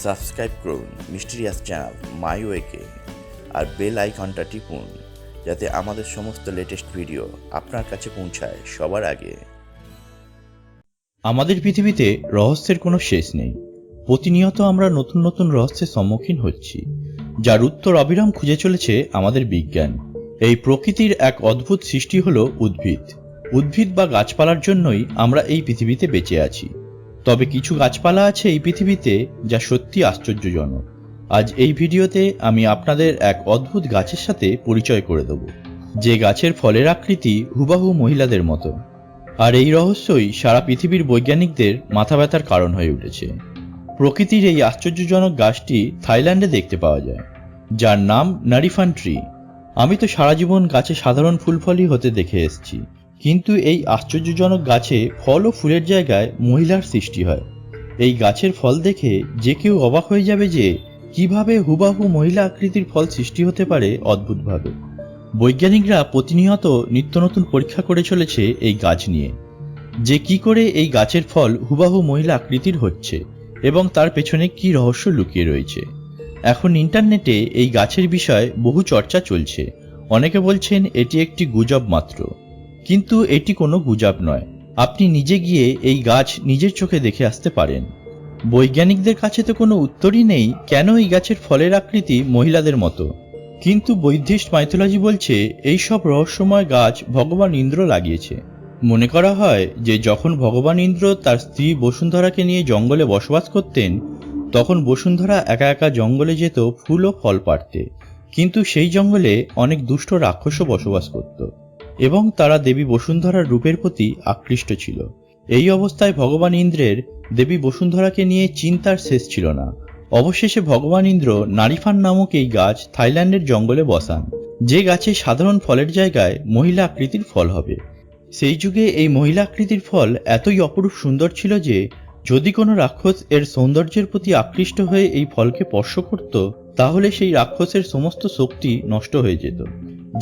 Subscribe করুন mysterious channel মাইওয়েকে আর bell আইকনটা টিপুন যাতে আমাদের সমস্ত লেটেস্ট ভিডিও আপনার কাছে পৌঁছায় সবার আগে। আমাদের পৃথিবীতে রহস্যের কোনো শেষ নেই। প্রতিনিয়ত আমরা নতুন নতুন রহস্যের সম্মুখীন হচ্ছি, যার উত্তর অবিরাম খুঁজে চলেছে আমাদের বিজ্ঞান। এই প্রকৃতির এক অদ্ভুত সৃষ্টি হলো উদ্ভিদ। উদ্ভিদ বা গাছপালার জন্যই আমরা এই পৃথিবীতে বেঁচে আছি। তবে কিছু গাছপালা আছে এই পৃথিবীতে যা সত্যি আশ্চর্যজনক। আজ এই ভিডিওতে আমি আপনাদের এক অদ্ভুত গাছের সাথে পরিচয় করে দেব, যে গাছের ফলের আকৃতি হুবাহু মহিলাদের মতো। আর এই রহস্যই সারা পৃথিবীর বৈজ্ঞানিকদের মাথা ব্যথার কারণ হয়ে উঠেছে। প্রকৃতির এই আশ্চর্যজনক গাছটি থাইল্যান্ডে দেখতে পাওয়া যায়, যার নাম নারিফান ট্রি। আমি তো সারা জীবন গাছে সাধারণ ফুল ফলই হতে দেখে এসেছি, কিন্তু এই আশ্চর্যজনক গাছে ফল ও ফুলের জায়গায় মহিলার সৃষ্টি হয়। এই গাছের ফল দেখে যে কেউ অবাক হয়ে যাবে যে কিভাবে হুবাহু মহিলা আকৃতির ফল সৃষ্টি হতে পারে অদ্ভুতভাবে। বৈজ্ঞানিকরা প্রতিনিয়ত নিত্য নতুন পরীক্ষা করে চলেছে এই গাছ নিয়ে, যে কি করে এই গাছের ফল হুবাহু মহিলা আকৃতির হচ্ছে এবং তার পেছনে কি রহস্য লুকিয়ে রয়েছে। এখন ইন্টারনেটে এই গাছের বিষয়ে বহু চর্চা চলছে। অনেকে বলছেন এটি একটি গুজব মাত্র, কিন্তু এটি কোনো গুজব নয়। আপনি নিজে গিয়ে এই গাছ নিজের চোখে দেখে আসতে পারেন। বৈজ্ঞানিকদের কাছে তো কোনো উত্তরই নেই কেন এই গাছের ফলের আকৃতি মহিলাদের মতো, কিন্তু বৌদ্ধিস্ট মাইথোলজি বলছে এই সব রহস্যময় গাছ ভগবান ইন্দ্র লাগিয়েছে। মনে করা হয় যে যখন ভগবান ইন্দ্র তার স্ত্রী বসুন্ধরাকে নিয়ে জঙ্গলে বসবাস করতেন, তখন বসুন্ধরা একা একা জঙ্গলে যেত ফুল ও ফল পাড়তে, কিন্তু সেই জঙ্গলে অনেক দুষ্ট রাক্ষসও বসবাস করত এবং তারা দেবী বসুন্ধরার রূপের প্রতি আকৃষ্ট ছিল। এই অবস্থায় ভগবান ইন্দ্রের দেবী বসুন্ধরাকে নিয়ে চিন্তার শেষ ছিল না। অবশেষে ভগবান ইন্দ্র নারিফান নামক এই গাছ থাইল্যান্ডের জঙ্গলে বসান, যে গাছে সাধারণ ফলের জায়গায় মহিলা আকৃতির ফল হবে। সেই যুগে এই মহিলা আকৃতির ফল এতই অপরূপ সুন্দর ছিল যে যদি কোনো রাক্ষস এর সৌন্দর্যের প্রতি আকৃষ্ট হয়ে এই ফলকে স্পর্শ করত, তাহলে সেই রাক্ষসের সমস্ত শক্তি নষ্ট হয়ে যেত।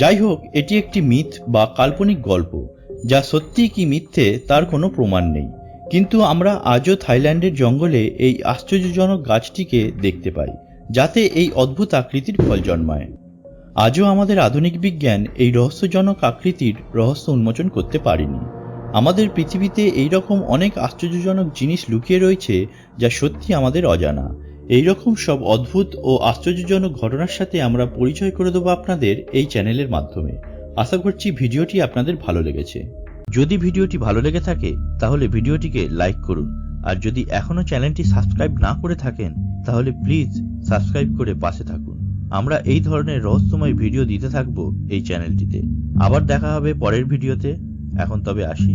যাই হোক, এটি একটি মিথ বা কাল্পনিক গল্প, যা সত্যি কি মিথ্যে তার কোনো প্রমাণ নেই। কিন্তু আমরা আজও থাইল্যান্ডের জঙ্গলে এই আশ্চর্যজনক গাছটিকে দেখতে পাই, যাতে এই অদ্ভুত আকৃতির ফল জন্মায়। আজও আমাদের আধুনিক বিজ্ঞান এই রহস্যজনক আকৃতির রহস্য উন্মোচন করতে পারেনি। আমাদের পৃথিবীতে এই রকম অনেক আশ্চর্যজনক জিনিস লুকিয়ে রয়েছে যা সত্যি আমাদের অজানা। এই রকম সব অদ্ভুত ও আশ্চর্যজনক ঘটনার সাথে আমরা পরিচয় করে দেবো আপনাদের এই চ্যানেলের মাধ্যমে। আশা করছি ভিডিওটি আপনাদের ভালো লেগেছে। যদি ভিডিওটি ভালো লেগে থাকে তাহলে ভিডিওটিকে লাইক করুন, আর যদি এখনো চ্যানেলটি সাবস্ক্রাইব না করে থাকেন তাহলে প্লিজ সাবস্ক্রাইব করে পাশে থাকুন। আমরা এই ধরনের রহস্যময় ভিডিও দিতে থাকবো এই চ্যানেলটিতে। আবার দেখা হবে পরের ভিডিওতে। এখন তবে আসি।